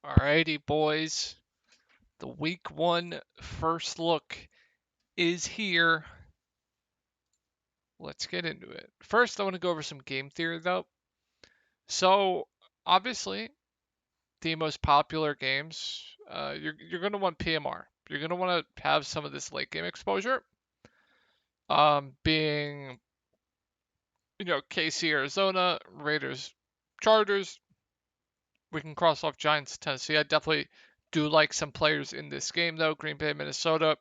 Alrighty, boys. The week one first look is here. Let's get into it. First, I want to go over some game theory, though. So, obviously, the most popular games, you're going to want PMR. You're going to want to have some of this late game exposure. Being, KC, Arizona, Raiders, Chargers. We can cross off Giants, Tennessee. I definitely do like some players in this game, though. Green Bay, Minnesota.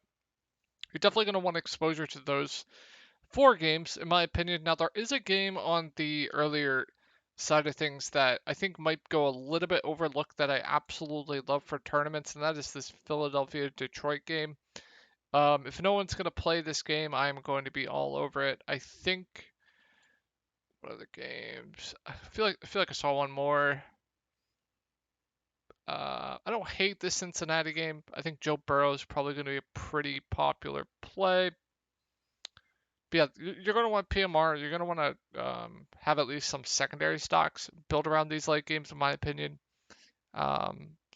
You're definitely going to want exposure to those four games, in my opinion. Now, there is a game on the earlier side of things that I think might go a little bit overlooked that I absolutely love for tournaments, and that is this Philadelphia-Detroit game. If no one's going to play this game, I'm going to be all over it. I think, what other games? I feel like I saw one more. I don't hate this Cincinnati game. I think Joe Burrow is probably going to be a pretty popular play. But yeah, you're going to want PMR. You're going to want to have at least some secondary stocks built around these late games, in my opinion.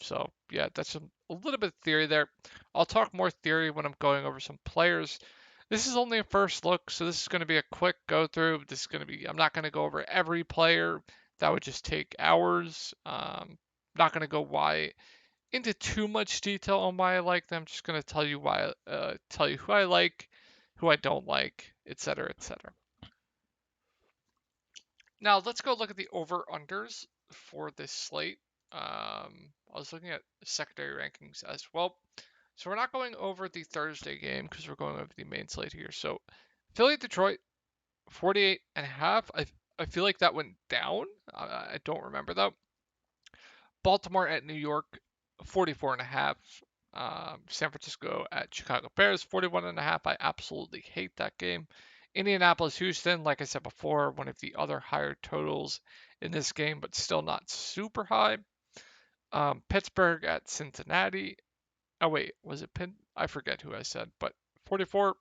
So yeah, that's a little bit of theory there. I'll talk more theory when I'm going over some players. This is only a first look, so this is going to be a quick go through. I'm not going to go over every player. That would just take hours. Not going to go into too much detail on why I like them. Just going to tell you who I like, who I don't like, etc., etc. Now let's go look at the over/unders for this slate. I was looking at secondary rankings as well. So we're not going over the Thursday game because we're going over the main slate here. So Philly Detroit 48 and a half. I feel like that went down. I don't remember though. Baltimore at New York 44 and a half. San Francisco at Chicago Bears 41 and a half. I absolutely hate that game. Indianapolis Houston, like I said before, one of the other higher totals in this game, but still not super high. Pittsburgh at Cincinnati. Oh wait, was it I forget who I said, but 44.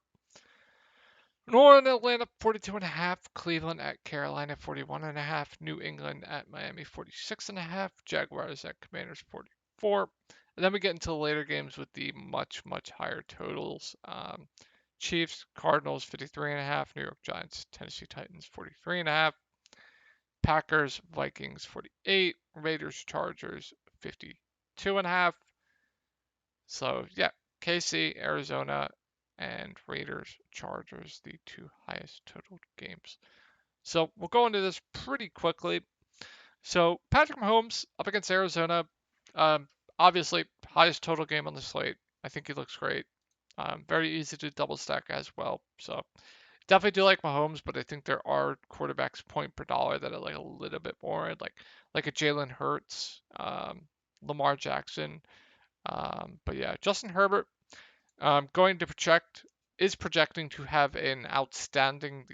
New Orleans, Atlanta 42 and a half. Cleveland at Carolina 41 and a half. New England at Miami 46 and a half. Jaguars at Commanders 44. And then we get into the later games with the much, much higher totals. Chiefs, Cardinals 53 and a half. New York Giants, Tennessee Titans 43 and a half. Packers, Vikings 48. Raiders, Chargers 52 and a half. So yeah, KC, Arizona, and Raiders, Chargers, the two highest total games. So we'll go into this pretty quickly. So Patrick Mahomes up against Arizona, obviously highest total game on the slate. I think he looks great. Very easy to double stack as well. So definitely do like Mahomes, but I think there are quarterbacks point per dollar that I like a little bit more, like a Jalen Hurts, Lamar Jackson. But yeah, Justin Herbert going to projecting to have an outstanding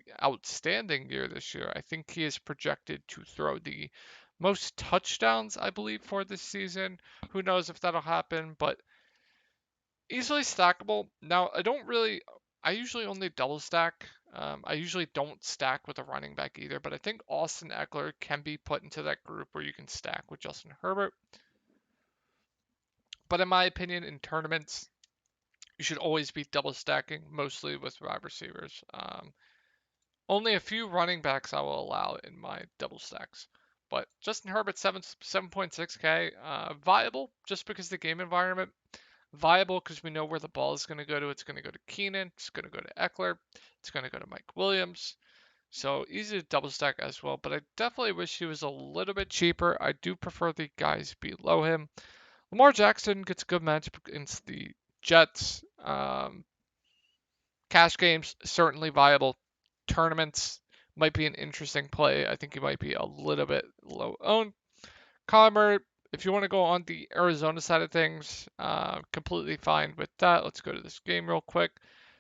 year this year. I think he is projected to throw the most touchdowns, I believe, for this season. Who knows if that'll happen, but easily stackable. Now, I usually only double stack. I usually don't stack with a running back either, but I think Austin Eckler can be put into that group where you can stack with Justin Herbert. But in my opinion, in tournaments, you should always be double stacking, mostly with wide receivers. Only a few running backs I will allow in my double stacks. But Justin Herbert 7.6K, viable just because the game environment. Viable because we know where the ball is going to go to. It's going to go to Keenan. It's going to go to Eckler. It's going to go to Mike Williams. So easy to double stack as well. But I definitely wish he was a little bit cheaper. I do prefer the guys below him. Lamar Jackson gets a good matchup against the Jets. Cash games, certainly viable. Tournaments might be an interesting play. I think he might be a little bit low owned. Kyler Murray, if you want to go on the Arizona side of things, completely fine with that. Let's go to this game real quick.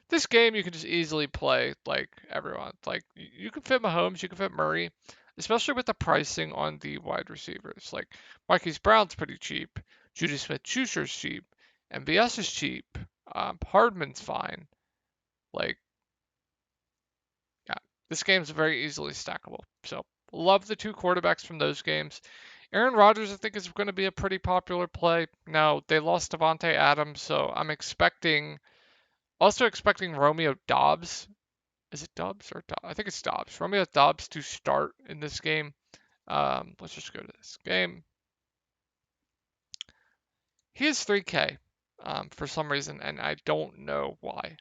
This game you can just easily play like everyone. Like you can fit Mahomes, you can fit Murray, especially with the pricing on the wide receivers. Like Marquise Brown's pretty cheap, Judy Smith-Schuster's cheap, MVS is cheap, Hardman's fine. Like yeah, this game's very easily stackable. So love the two quarterbacks from those games. Aaron Rodgers, I think, is going to be a pretty popular play. Now, they lost Devontae Adams, so I'm also expecting Romeo Dobbs. Is it Dobbs or Dobbs? I think it's Dobbs. Romeo Dobbs to start in this game. Let's just go to this game. He is 3K for some reason, and I don't know why.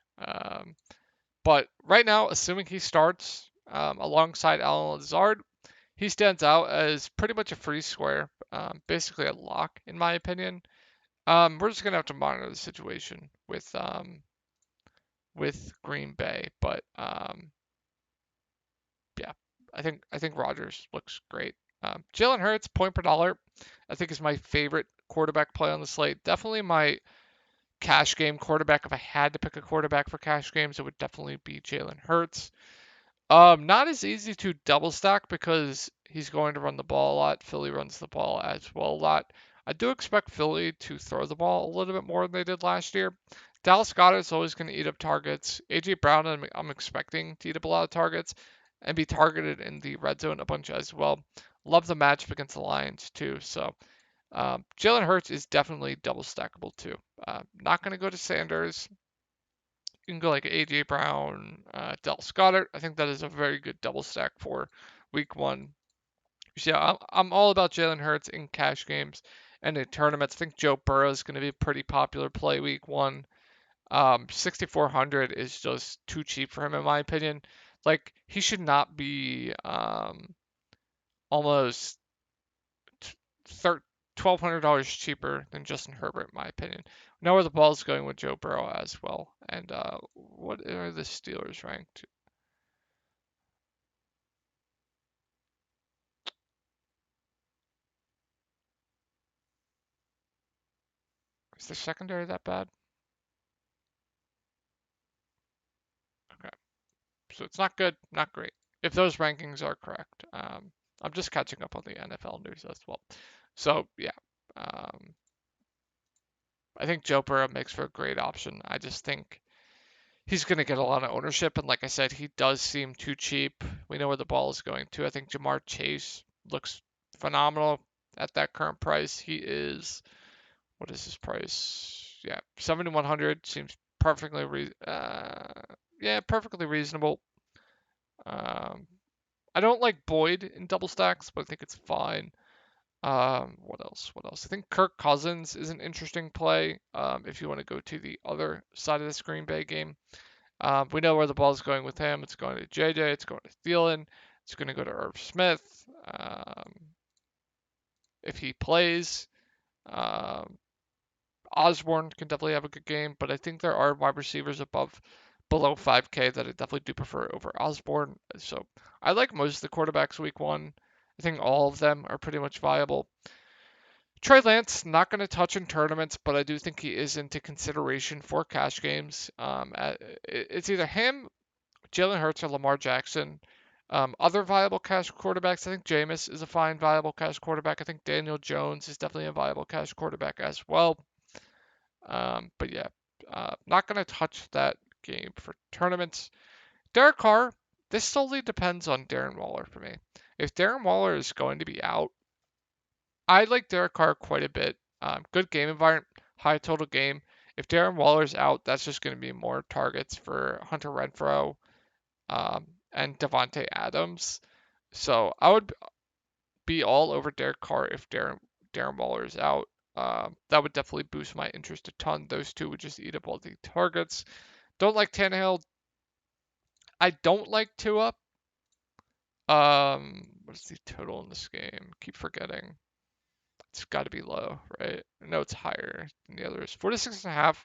But right now, assuming he starts alongside Alan Lazard, he stands out as pretty much a free square, basically a lock in my opinion. We're just gonna have to monitor the situation with Green Bay, but yeah, I think Rodgers looks great. Jalen Hurts, point per dollar, I think is my favorite quarterback play on the slate. Definitely my cash game quarterback. If I had to pick a quarterback for cash games, it would definitely be Jalen Hurts. Not as easy to double stack because he's going to run the ball a lot. Philly runs the ball as well a lot. I do expect Philly to throw the ball a little bit more than they did last year. Dallas Goedert's always going to eat up targets. AJ Brown, I'm expecting to eat up a lot of targets and be targeted in the red zone a bunch as well. Love the matchup against the Lions too. So Jalen Hurts is definitely double stackable too. Not going to go to Sanders. You can go like AJ Brown, Dallas Goedert. I think that is a very good double stack for week one. So yeah, I'm all about Jalen Hurts in cash games and in tournaments. I think Joe Burrow is going to be a pretty popular play week one. 6,400 is just too cheap for him in my opinion. Like he should not be almost $1,200 cheaper than Justin Herbert, in my opinion. We know where the ball's going with Joe Burrow as well. And what are the Steelers ranked? Is the secondary that bad? Okay, so it's not good, not great. If those rankings are correct, I'm just catching up on the NFL news as well. So yeah, um, I think Joe Burrow makes for a great option. I just think he's going to get a lot of ownership, and like I said, he does seem too cheap. We know where the ball is going to. I think Jamar Chase looks phenomenal at that current price. He is, what is his price? Yeah, 7,100 seems perfectly reasonable. Um, I don't like Boyd in double stacks, but I think it's fine. What else? What else? I think Kirk Cousins is an interesting play if you want to go to the other side of this Green Bay game. We know where the ball's going with him. It's going to JJ. It's going to Thielen. It's going to go to Irv Smith if he plays. Um, Osborne can definitely have a good game, but I think there are wide receivers below 5K that I definitely do prefer over Osborne. So I like most of the quarterbacks week one. I think all of them are pretty much viable. Trey Lance, not going to touch in tournaments, but I do think he is into consideration for cash games. It's either him, Jalen Hurts, or Lamar Jackson. Other viable cash quarterbacks, I think Jameis is a fine viable cash quarterback. I think Daniel Jones is definitely a viable cash quarterback as well. But yeah, not going to touch that game for tournaments. Derek Carr, this solely depends on Darren Waller for me. If Darren Waller is going to be out, I like Derek Carr quite a bit. Good game environment, high total game. If Darren Waller's out, that's just going to be more targets for Hunter Renfrow and Devontae Adams. So I would be all over Derek Carr if Darren Waller is out. That would definitely boost my interest a ton. Those two would just eat up all the targets. Don't like Tannehill. I don't like Tua. What is the total in this game? Keep forgetting. It's got to be low, right? No, it's higher than the others. 46.5.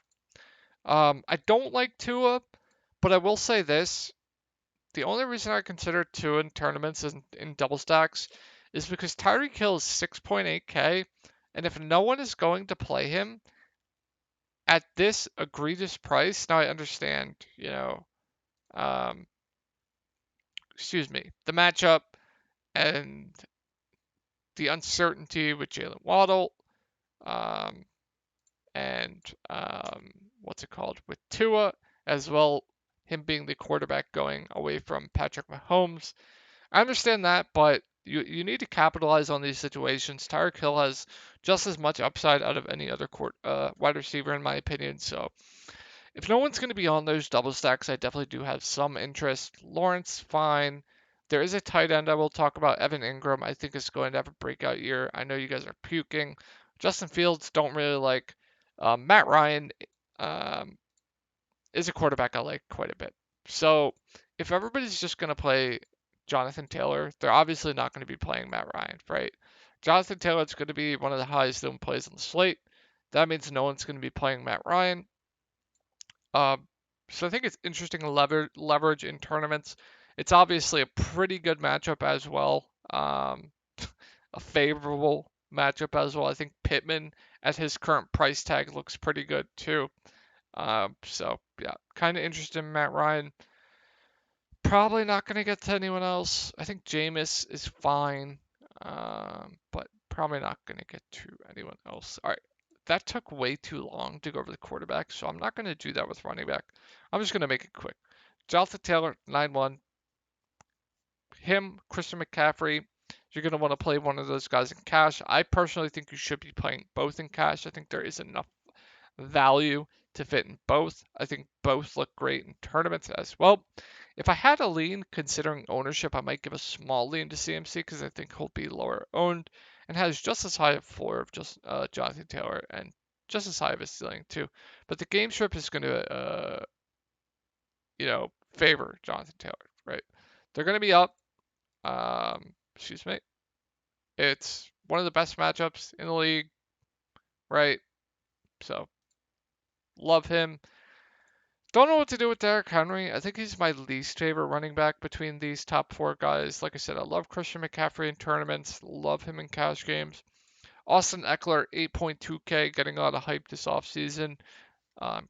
I don't like Tua, but I will say this. The only reason I consider Tua in tournaments in double stacks is because Tyreek Hill is 6.8K, and if no one is going to play him at this egregious price, now I understand, um, the matchup and the uncertainty with Jalen Waddle, um, and what's it called with Tua as well, him being the quarterback going away from Patrick Mahomes. I understand that, but You need to capitalize on these situations. Tyreek Hill has just as much upside out of any other wide receiver, in my opinion. So if no one's going to be on those double stacks, I definitely do have some interest. Lawrence, fine. There is a tight end I will talk about. Evan Ingram, I think, is going to have a breakout year. I know you guys are puking. Justin Fields, don't really like. Matt Ryan um, is a quarterback I like quite a bit. So if everybody's just going to play Jonathan Taylor, they're obviously not going to be playing Matt Ryan, right? Jonathan Taylor is going to be one of the highest owned plays on the slate. That means no one's going to be playing Matt Ryan. Um, so I think it's interesting leverage in tournaments. It's obviously a pretty good matchup as well. A favorable matchup as well. I think Pittman at his current price tag looks pretty good too. So yeah, kind of interested in Matt Ryan. Probably not going to get to anyone else. I think Jameis is fine, but probably not going to get to anyone else. All right, that took way too long to go over the quarterback, so I'm not going to do that with running back. I'm just going to make it quick. Jonathan Taylor, 9-1. Him, Christian McCaffrey. You're going to want to play one of those guys in cash. I personally think you should be playing both in cash. I think there is enough value to fit in both. I think both look great in tournaments as well. If I had a lean considering ownership, I might give a small lean to CMC because I think he'll be lower owned and has just as high a floor of just Jonathan Taylor and just as high of a ceiling too. But the game strip is going to, favor Jonathan Taylor, right? They're going to be up. Excuse me. It's one of the best matchups in the league, right? So love him. Don't know what to do with Derrick Henry. I think he's my least favorite running back between these top four guys. Like I said, I love Christian McCaffrey in tournaments, love him in cash games. Austin Eckler, 8.2K, getting a lot of hype this offseason. Um,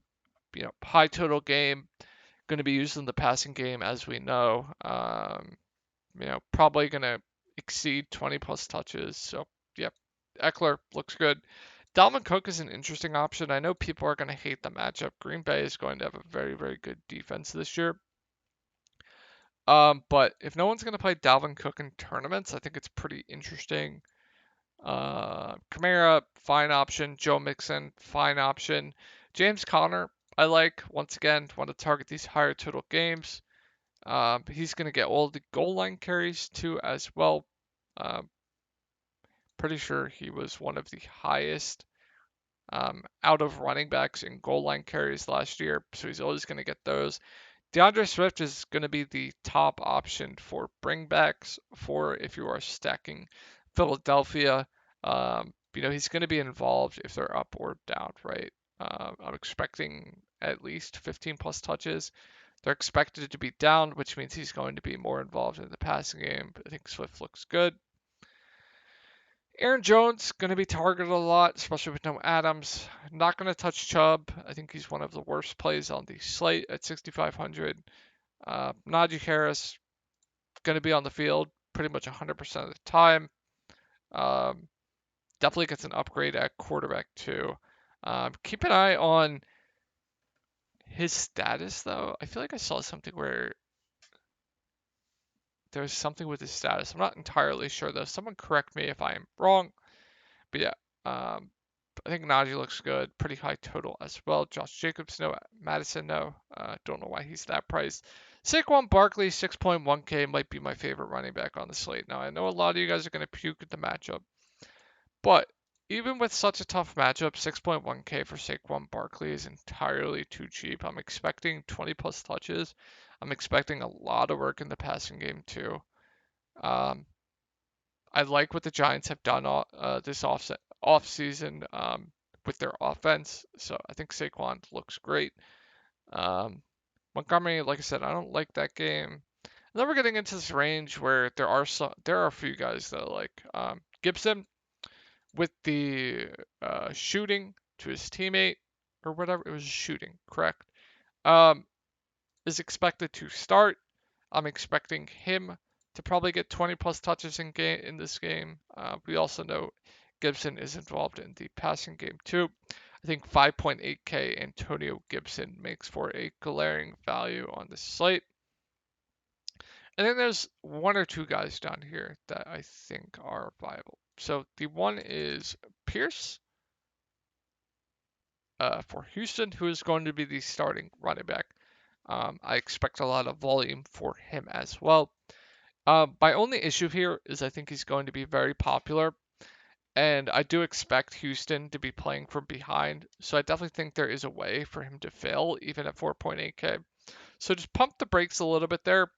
high total game, going to be used in the passing game, as we know. Probably going to exceed 20 plus touches. So, yep, Eckler looks good. Dalvin Cook is an interesting option. I know people are going to hate the matchup. Green Bay is going to have a very, very good defense this year. But if no one's going to play Dalvin Cook in tournaments, I think it's pretty interesting. Kamara, fine option. Joe Mixon, fine option. James Conner, I like. Once again, want to target these higher total games. He's going to get all the goal line carries too as well. Pretty sure he was one of the highest out of running backs in goal line carries last year, so he's always going to get those. DeAndre Swift is going to be the top option for bringbacks for if you are stacking Philadelphia. He's going to be involved if they're up or down, right? I'm expecting at least 15 plus touches. They're expected to be down, which means he's going to be more involved in the passing game. I think Swift looks good. Aaron Jones going to be targeted a lot, especially with no Adams. Not going to touch Chubb. I think he's one of the worst plays on the slate at 6,500. Najee Harris going to be on the field pretty much 100% of the time. Definitely gets an upgrade at quarterback too. Keep an eye on his status though. I feel like I saw something where there's something with his status. I'm not entirely sure though. Someone correct me if I am wrong. But yeah, I think Najee looks good. Pretty high total as well. Josh Jacobs, no. Madison, no. Don't know why he's that priced. Saquon Barkley, 6.1K, might be my favorite running back on the slate. Now, I know a lot of you guys are going to puke at the matchup. But even with such a tough matchup, 6.1K for Saquon Barkley is entirely too cheap. I'm expecting 20 plus touches. I'm expecting a lot of work in the passing game too. I like what the Giants have done this offseason with their offense. So I think Saquon looks great. Montgomery, like I said, I don't like that game. And then we're getting into this range where there are a few guys that I like. Gibson with the shooting to his teammate or whatever. It was shooting, correct? Is expected to start. I'm expecting him to probably get 20 plus touches in this game. We also know Gibson is involved in the passing game too. I think 5.8K Antonio Gibson makes for a glaring value on the slate. And then there's one or two guys down here that I think are viable. So the one is Pierce for Houston, who is going to be the starting running back. I expect a lot of volume for him as well. My only issue here is I think he's going to be very popular, and I do expect Houston to be playing from behind. So I definitely think there is a way for him to fail, even at 4.8K. So just pump the brakes a little bit there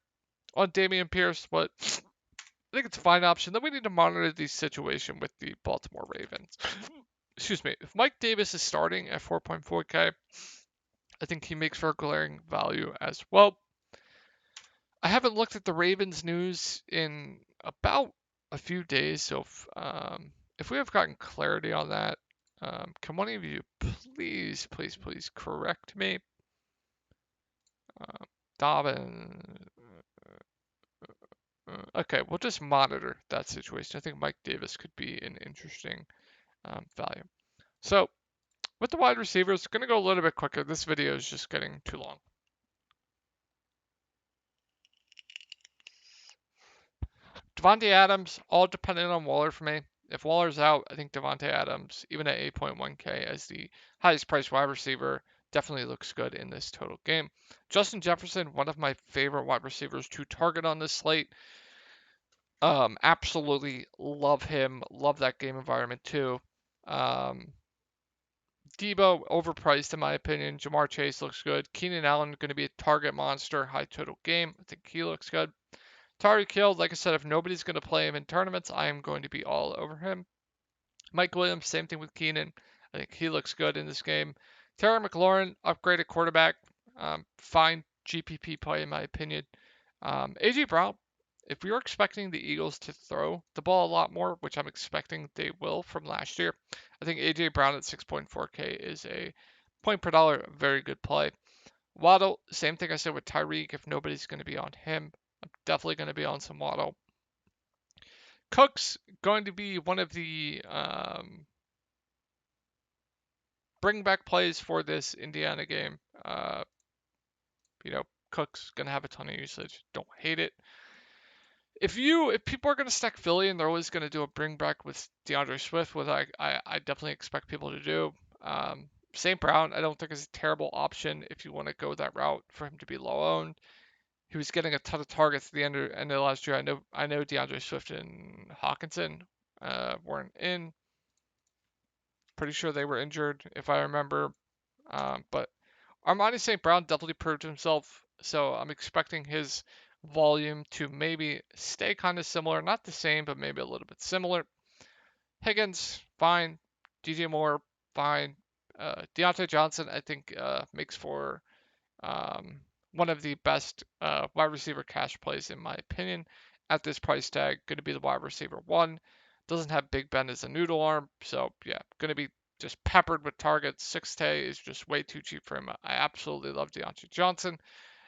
on Damian Pierce, but I think it's a fine option. Then we need to monitor the situation with the Baltimore Ravens. Excuse me. If Mike Davis is starting at 4.4K, I think he makes for a glaring value as well. I haven't looked at the Ravens news in about a few days, so if we have gotten clarity on that, can one of you please correct me? Dobbin. Okay, we'll just monitor that situation. I think Mike Davis could be an interesting value. So with the wide receivers, going to go a little bit quicker. This video is just getting too long. Devontae Adams, all dependent on Waller for me. If Waller's out, I think Devontae Adams, even at 8.1K as the highest priced wide receiver, definitely looks good in this total game. Justin Jefferson, one of my favorite wide receivers to target on this slate. Absolutely love him. Love that game environment too. Um, Debo overpriced in my opinion. Jamar Chase looks good. Keenan Allen going to be a target monster, high total game. I think he looks good. Tory killed, like I said, if nobody's going to play him in tournaments, I am going to be all over him. Mike Williams, same thing with Keenan. I think he looks good in this game. Terry McLaurin, upgraded quarterback. Fine GPP play, in my opinion. A.J. Brown, if you're expecting the Eagles to throw the ball a lot more, which I'm expecting they will from last year, I think A.J. Brown at 6.4K is a point per dollar, very good play. Waddle, same thing I said with Tyreek. If nobody's going to be on him, I'm definitely going to be on some Waddle. Cook's going to be one of the bring back plays for this Indiana game. Cook's going to have a ton of usage. Don't hate it. If people are going to stack Philly and they're always going to do a bring back with DeAndre Swift, which I definitely expect people to do. St. Brown, I don't think is a terrible option if you want to go that route for him to be low owned. He was getting a ton of targets at the end of last year. I know DeAndre Swift and Hawkinson weren't in. Pretty sure they were injured, if I remember. But Armani St. Brown definitely proved himself, so I'm expecting his volume to maybe stay kind of similar, not the same, but maybe a little bit similar. Higgins, fine. DJ Moore, fine. Deontay Johnson, I think, makes for um, one of the best wide receiver cash plays, in my opinion, at this price tag. Going to be the wide receiver one. Doesn't have Big Ben as a noodle arm. So, yeah, going to be just peppered with targets. 6K is just way too cheap for him. I absolutely love Deontay Johnson.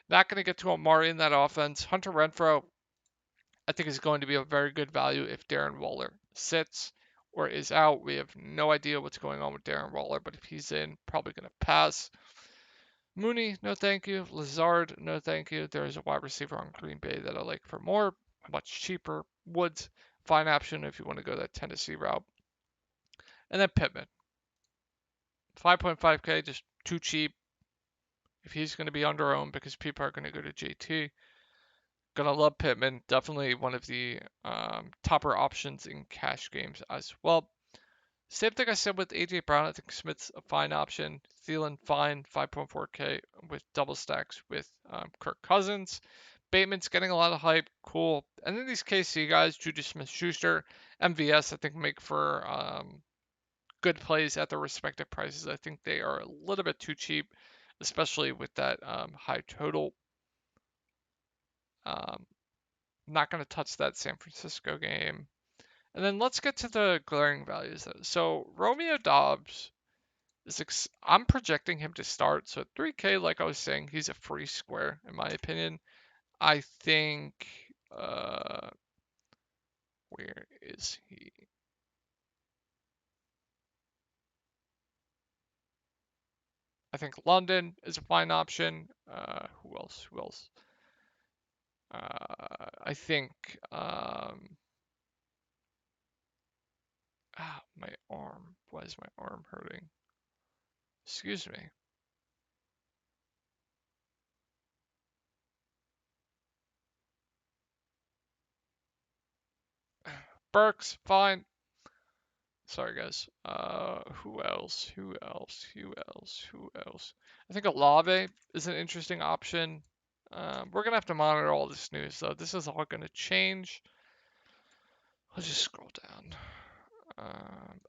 Not going to get to Amari in that offense. Hunter Renfro, I think, is going to be a very good value if Darren Waller sits or is out. We have no idea what's going on with Darren Waller, but if he's in, probably going to pass. Mooney, no thank you. Lazard, no thank you. There is a wide receiver on Green Bay that I like for more, much cheaper. Woods, fine option if you want to go that Tennessee route. And then Pittman, 5.5K, just too cheap. If he's going to be under owned because people are going to go to JT, gonna love Pittman. Definitely one of the topper options in cash games as well. Same thing I said with AJ Brown. I think Smith's a fine option. Thielen, fine, 5.4K with double stacks with Kirk Cousins. Bateman's getting a lot of hype. Cool. And then these KC guys, Juju Smith-Schuster, MVS, I think make for good plays at their respective prices. I think they are a little bit too cheap, especially with that high total. Um, Not going to touch that San Francisco game. And then let's get to the glaring values. So Romeo Dobbs I'm projecting him to start. So 3K, like I was saying, he's a free square in my opinion. I think where is he? I think London is a fine option. Who else? Who else? I think my arm. Why is my arm hurting? Excuse me. Burks, fine. Sorry, guys. Who else? Who else? Who else? Who else? I think Olave is an interesting option. We're gonna have to monitor all this news, though. This is all gonna change. I'll just scroll down.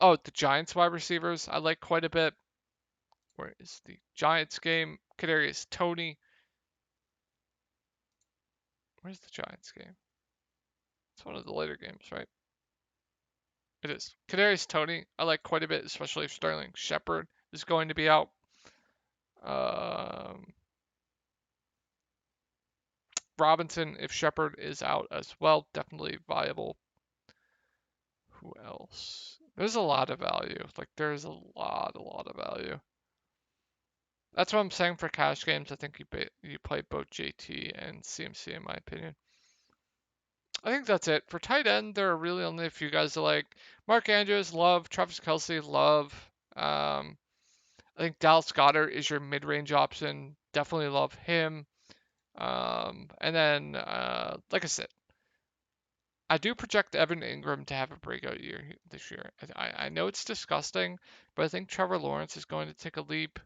Oh, the Giants wide receivers I like quite a bit. Where is the Giants game? Kadarius Toney. Where's the Giants game? It's one of the later games, right? It is. Kadarius Toney I like quite a bit, especially if Sterling Shepard is going to be out. Um, Robinson, if Shepard is out as well, definitely viable. Who else? There's a lot of value. Like there's a lot of value. That's what I'm saying for cash games. I think you play both JT and CMC in my opinion. I think that's it. For tight end, there are really only a few guys I like. Mark Andrews, love. Travis Kelce, love. I think Dallas Goedert is your mid-range option. Definitely love him. And then, like I said, I do project Evan Ingram to have a breakout year this year. I know it's disgusting, but I think Trevor Lawrence is going to take a leap.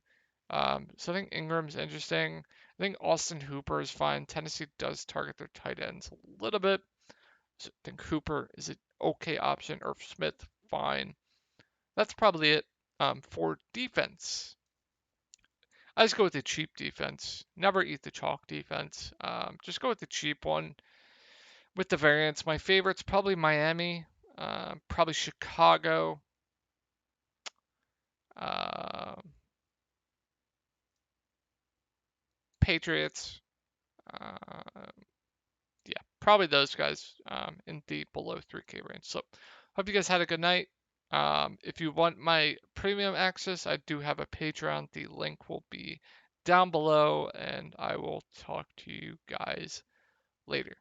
So I think Ingram's interesting. I think Austin Hooper is fine. Tennessee does target their tight ends a little bit. So I think Hooper is an okay option. Irv Smith, fine. That's probably it for defense. I just go with the cheap defense. Never eat the chalk defense. Just go with the cheap one. With the variance, my favorite's probably Miami, probably Chicago, uh, Patriots. Uh, yeah, probably those guys in the below 3K range. So, hope you guys had a good night. If you want my premium access, I do have a Patreon. The link will be down below, and I will talk to you guys later.